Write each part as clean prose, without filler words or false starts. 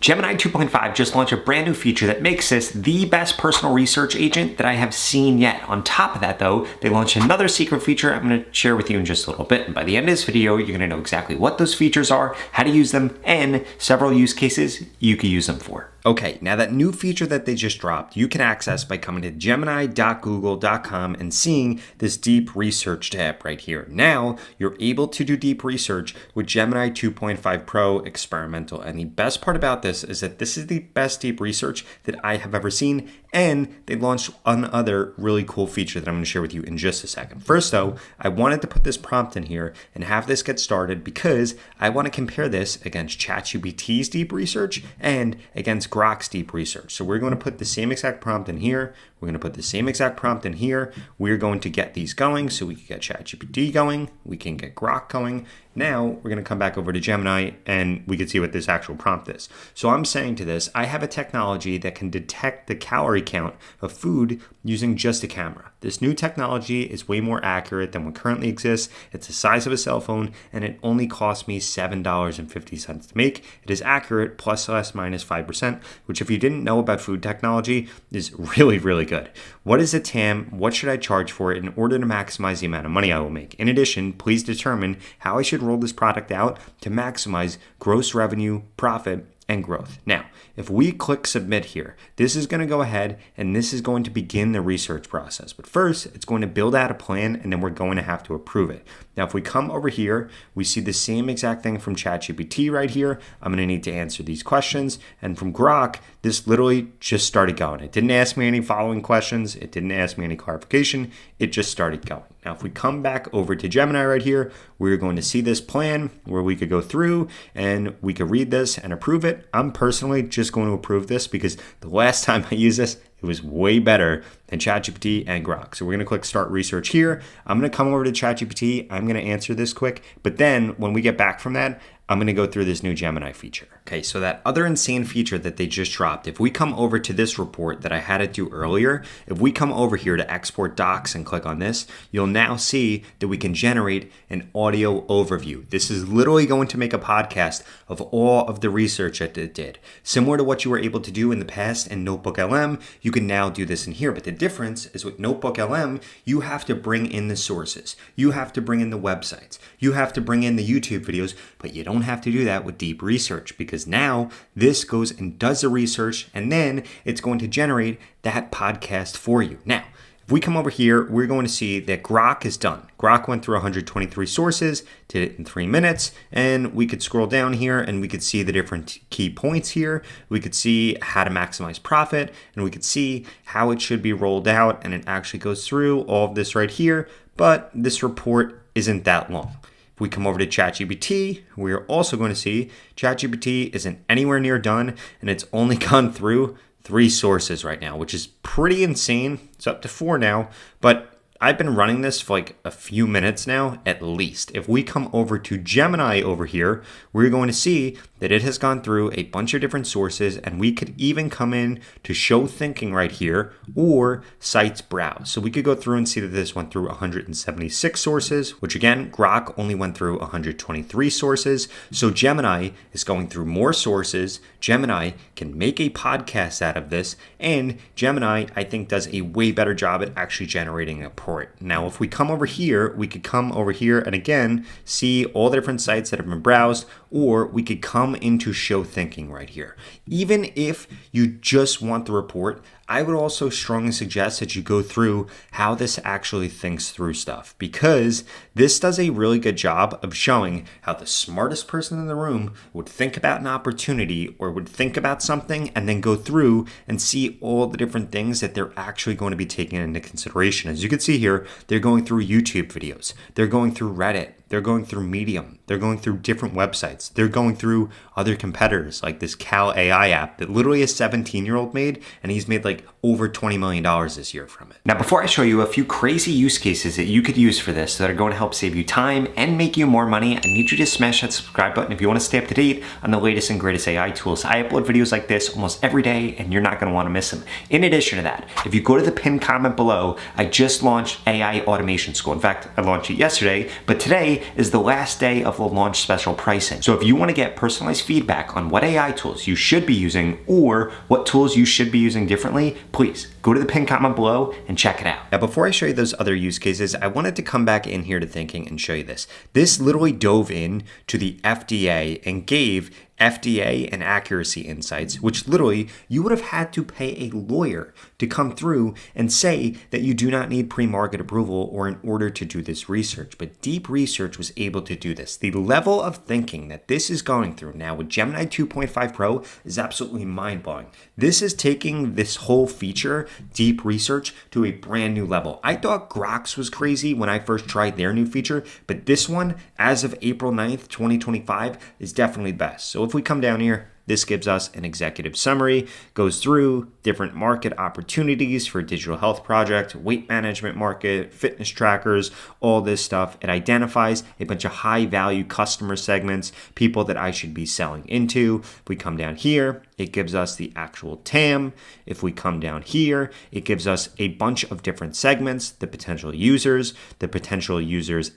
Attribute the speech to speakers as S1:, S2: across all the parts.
S1: Gemini 2.5 just launched a brand new feature that makes this the best personal research agent that I have seen yet. On top of that though, they launched another secret feature I'm going to share with you in just a little bit. And by the end of this video, you're going to know exactly what those features are, how to use them, and several use cases you could use them for. Okay, now that new feature that they just dropped, you can access by coming to gemini.google.com and seeing this deep research tab right here. Now, you're able to do deep research with Gemini 2.5 Pro Experimental. And the best part about this is that this is the best deep research that I have ever seen. And they launched another really cool feature that I'm going to share with you in just a second. First though, I wanted to put this prompt in here and have this get started because I want to compare this against ChatGPT's deep research and against Grok's deep research. So we're going to put the same exact prompt in here. We're going to put the same exact prompt in here. We're going to get these going so we can get ChatGPT going. We can get Grok going. Now we're going to come back over to Gemini and we can see what this actual prompt is. So I'm saying to this, I have a technology that can detect the calorie count of food using just a camera. This new technology is way more accurate than what currently exists. It's the size of a cell phone and it only cost me $7.50 to make. It is accurate plus minus 5%, which if you didn't know about food technology is really, really good. What is a TAM? What should I charge for it in order to maximize the amount of money I will make? In addition, please determine how I should roll this product out to maximize gross revenue, profit, and growth. Now, if we click submit here, this is going to go ahead and this is going to begin the research process. But first, it's going to build out a plan and then we're going to have to approve it. Now, if we come over here, we see the same exact thing from ChatGPT right here. I'm going to need to answer these questions. And from Grok, this literally just started going. It didn't ask me any following questions. It didn't ask me any clarification. It just started going. Now, if we come back over to Gemini right here, we're going to see this plan where we could go through and we could read this and approve it. I'm personally just going to approve this because the last time I used this, it was way better than ChatGPT and Grok. So we're going to click start research here. I'm going to come over to ChatGPT. I'm going to answer this quick. But then when we get back from that, I'm going to go through this new Gemini feature. Okay, so that other insane feature that they just dropped, if we come over to this report that I had it do earlier, if we come over here to export docs and click on this, you'll now see that we can generate an audio overview. This is literally going to make a podcast of all of the research that it did. Similar to what you were able to do in the past in Notebook LM, you can now do this in here. But the difference is with Notebook LM, you have to bring in the sources. You have to bring in the websites. You have to bring in the YouTube videos, but you don't have to do that with deep research because now this goes and does the research and then it's going to generate that podcast for you. Now, if we come over here, we're going to see that Grok is done. Grok went through 123 sources, did it in 3 minutes, and we could scroll down here and we could see the different key points here. We could see how to maximize profit and we could see how it should be rolled out, and it actually goes through all of this right here, but this report isn't that long. We come over to ChatGPT, we're also going to see ChatGPT isn't anywhere near done and it's only gone through 3 sources right now, which is pretty insane. It's up to 4 now, but I've been running this for like a few minutes now, at least. If we come over to Gemini over here, we're going to see that it has gone through a bunch of different sources, and we could even come in to show thinking right here or sites browse. So we could go through and see that this went through 176 sources, which again, Grok only went through 123 sources. So Gemini is going through more sources. Gemini can make a podcast out of this, and Gemini, I think, does a way better job at actually generating a report. Now, if we come over here, we could come over here and again, see all the different sites that have been browsed, or we could come into show thinking right here. Even if you just want the report, I would also strongly suggest that you go through how this actually thinks through stuff, because this does a really good job of showing how the smartest person in the room would think about an opportunity or would think about something and then go through and see all the different things that they're actually going to be taking into consideration. As you can see here, they're going through YouTube videos, they're going through Reddit, they're going through Medium, they're going through different websites, they're going through other competitors like this Cal AI app that literally a 17-year-old made, and he's made like over $20 million this year from it. Now, before I show you a few crazy use cases that you could use for this that are going to help save you time and make you more money, I need you to smash that subscribe button if you want to stay up to date on the latest and greatest AI tools. I upload videos like this almost every day, and you're not going to want to miss them. In addition to that, if you go to the pinned comment below, I just launched AI Automation School. In fact, I launched it yesterday, but today today is the last day of the launch special pricing. So if you want to get personalized feedback on what AI tools you should be using or what tools you should be using differently, please go to the pinned comment below and check it out. Now, before I show you those other use cases, I wanted to come back in here to thinking and show you this. This literally dove in to the FDA and gave FDA and accuracy insights, which literally you would have had to pay a lawyer to come through and say that you do not need pre-market approval or in order to do this research. But Deep Research was able to do this. The level of thinking that this is going through now with Gemini 2.5 Pro is absolutely mind-blowing. This is taking this whole feature, Deep Research, to a brand new level. I thought Grok's was crazy when I first tried their new feature, but this one, as of April 9th, 2025, is definitely best. So if we come down here, this gives us an executive summary, goes through different market opportunities for digital health project, weight management market, fitness trackers, all this stuff. It identifies a bunch of high value customer segments, people that I should be selling into. If we come down here, it gives us the actual TAM. If we come down here, it gives us a bunch of different segments, the potential users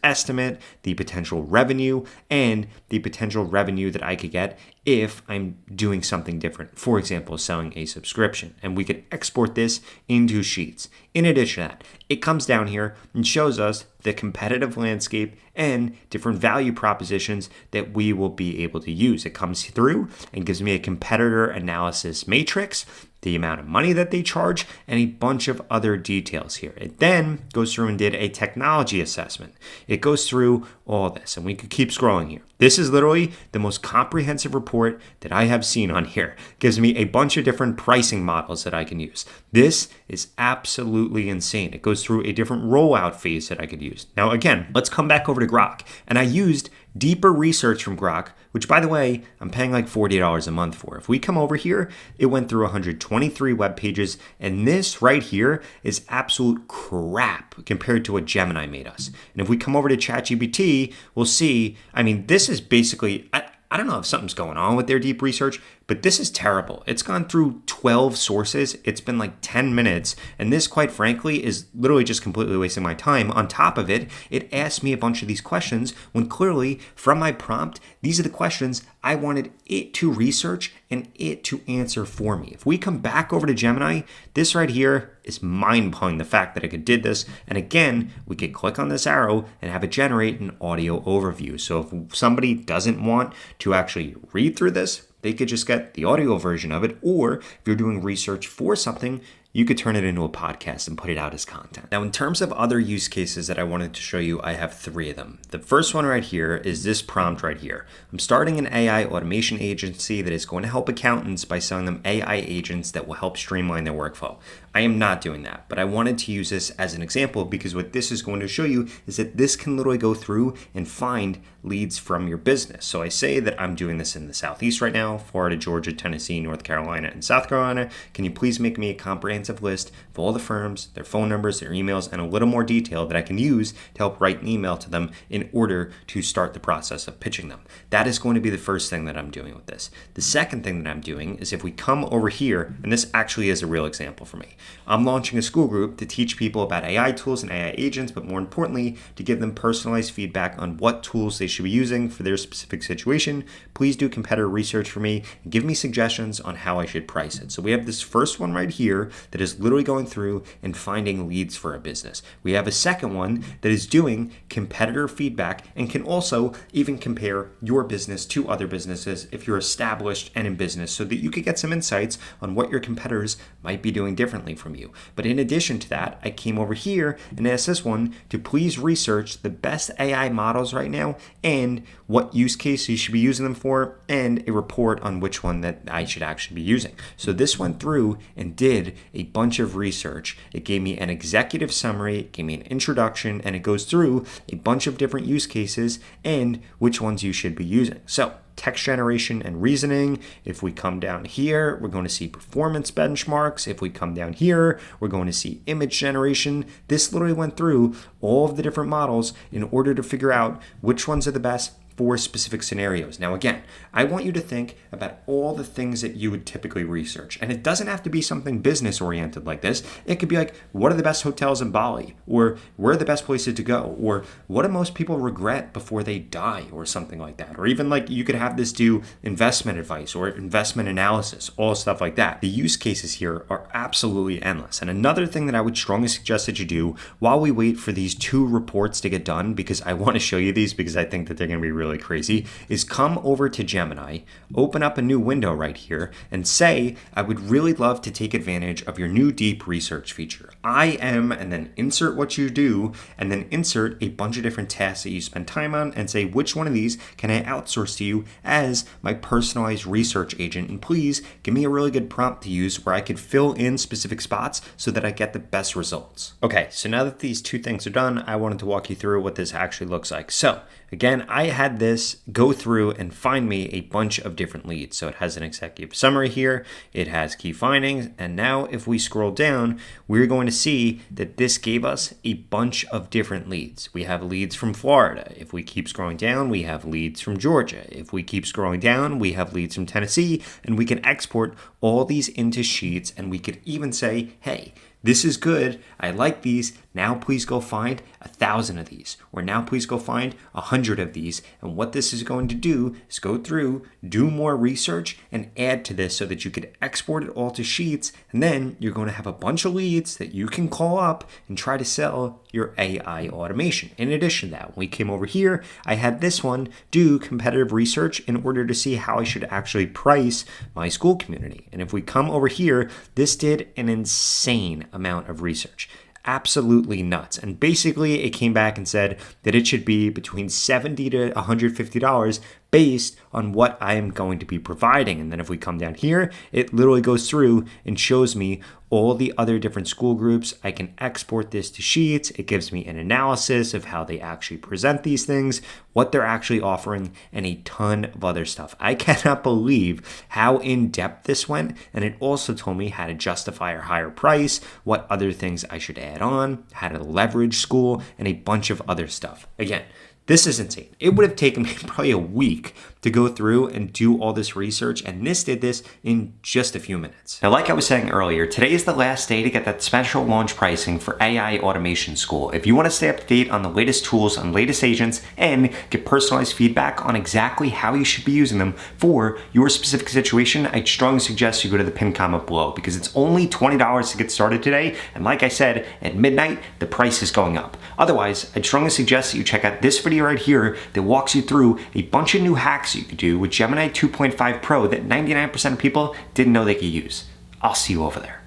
S1: estimate, the potential revenue, and the potential revenue that I could get if I'm doing something different. For example, selling a subscription. And we could export this into Sheets. In addition to that, it comes down here and shows us the competitive landscape and different value propositions that we will be able to use. It comes through and gives me a competitor analysis matrix, the amount of money that they charge, and a bunch of other details here. It then goes through and did a technology assessment. It goes through all this, and we could keep scrolling here. This is literally the most comprehensive report that I have seen on here. It gives me a bunch of different pricing models that I can use. This is absolutely insane. It goes through a different rollout phase that I could use. Now, again, let's come back over to Grok. And I used deeper research from Grok, which, by the way, I'm paying like $40 a month for. If we come over here, it went through 123 web pages, and this right here is absolute crap compared to what Gemini made us. And if we come over to ChatGPT, we'll see, this is basically, I don't know if something's going on with their deep research, but this is terrible. It's gone through 12 sources. It's been like 10 minutes. And this, quite frankly, is literally just completely wasting my time. On top of it, it asked me a bunch of these questions when clearly from my prompt, these are the questions I wanted it to research and it to answer for me. If we come back over to Gemini, this right here is mind-blowing, the fact that I did this. And again, we could click on this arrow and have it generate an audio overview. So if somebody doesn't want to actually read through this, they could just get the audio version of it, or if you're doing research for something, you could turn it into a podcast and put it out as content. Now, in terms of other use cases that I wanted to show you, I have 3 of them. The first one right here is this prompt right here. I'm starting an AI automation agency that is going to help accountants by selling them AI agents that will help streamline their workflow. I am not doing that, but I wanted to use this as an example because what this is going to show you is that this can literally go through and find leads from your business. So I say that I'm doing this in the Southeast right now, Florida, Georgia, Tennessee, North Carolina, and South Carolina. Can you please make me a comprehensive list of all the firms, their phone numbers, their emails, and a little more detail that I can use to help write an email to them in order to start the process of pitching them. That is going to be the first thing that I'm doing with this. The second thing that I'm doing is if we come over here, and this actually is a real example for me. I'm launching a school group to teach people about AI tools and AI agents, but more importantly, to give them personalized feedback on what tools they should be using for their specific situation. Please do competitor research for me and give me suggestions on how I should price it. So we have this first one right here that is literally going through and finding leads for a business. We have a second one that is doing competitor feedback and can also even compare your business to other businesses if you're established and in business so that you could get some insights on what your competitors might be doing differently from you. But in addition to that, I came over here and asked this one to please research the best AI models right now and what use case you should be using them for and a report on which one that I should actually be using. So this went through and did a bunch of research. It gave me an executive summary, it gave me an introduction, and it goes through a bunch of different use cases and which ones you should be using. So text generation and reasoning. If we come down here, we're going to see performance benchmarks. If we come down here, we're going to see image generation. This literally went through all of the different models in order to figure out which ones are the best for specific scenarios. Now, again, I want you to think about all the things that you would typically research. And it doesn't have to be something business oriented like this. It could be like, what are the best hotels in Bali? Or where are the best places to go? Or what do most people regret before they die? Or something like that. Or even like you could have this do investment advice or investment analysis, all stuff like that. The use cases here are absolutely endless. And another thing that I would strongly suggest that you do while we wait for these 2 reports to get done, because I want to show you these because I think that they're going to be really crazy, is come over to Gemini, open up a new window right here, and say, I would really love to take advantage of your new deep research feature. I am, and then insert what you do, and then insert a bunch of different tasks that you spend time on, and say, which one of these can I outsource to you as my personalized research agent? And please give me a really good prompt to use where I could fill in specific spots so that I get the best results. Okay, so now that these 2 things are done, I wanted to walk you through what this actually looks like. So again, I had this go through and find me a bunch of different leads. So it has an executive summary here, it has key findings, and now if we scroll down, we're going to see that this gave us a bunch of different leads. We have leads from Florida. If we keep scrolling down, we have leads from Georgia. If we keep scrolling down, we have leads from Tennessee, and we can export all these into sheets, and we could even say, hey, this is good. I like these. Now please go find 1,000 of these, or now please go find 100 of these. And what this is going to do is go through, do more research, and add to this so that you could export it all to sheets. And then you're going to have a bunch of leads that you can call up and try to sell your AI automation. In addition to that, when we came over here, I had this one do competitive research in order to see how I should actually price my school community. And if we come over here, this did an insane amount of research. Absolutely nuts. And basically it came back and said that it should be between $70 to $150 based on what I am going to be providing. And then if we come down here, it literally goes through and shows me all the other different school groups. I can export this to sheets. It gives me an analysis of how they actually present these things, what they're actually offering, and a ton of other stuff. I cannot believe how in-depth this went. And it also told me how to justify a higher price, what other things I should add on, how to leverage school, and a bunch of other stuff. Again, this is insane. It would have taken me probably a week to go through and do all this research, and this did this in just a few minutes. Now, like I was saying earlier, today is the last day to get that special launch pricing for AI Automation School. If you want to stay up to date on the latest tools, on latest agents, and get personalized feedback on exactly how you should be using them for your specific situation, I strongly suggest you go to the pinned comment below, because it's only $20 to get started today. And like I said, at midnight, the price is going up. Otherwise, I'd strongly suggest that you check out this video right here that walks you through a bunch of new hacks you could do with Gemini 2.5 Pro that 99% of people didn't know they could use. I'll see you over there.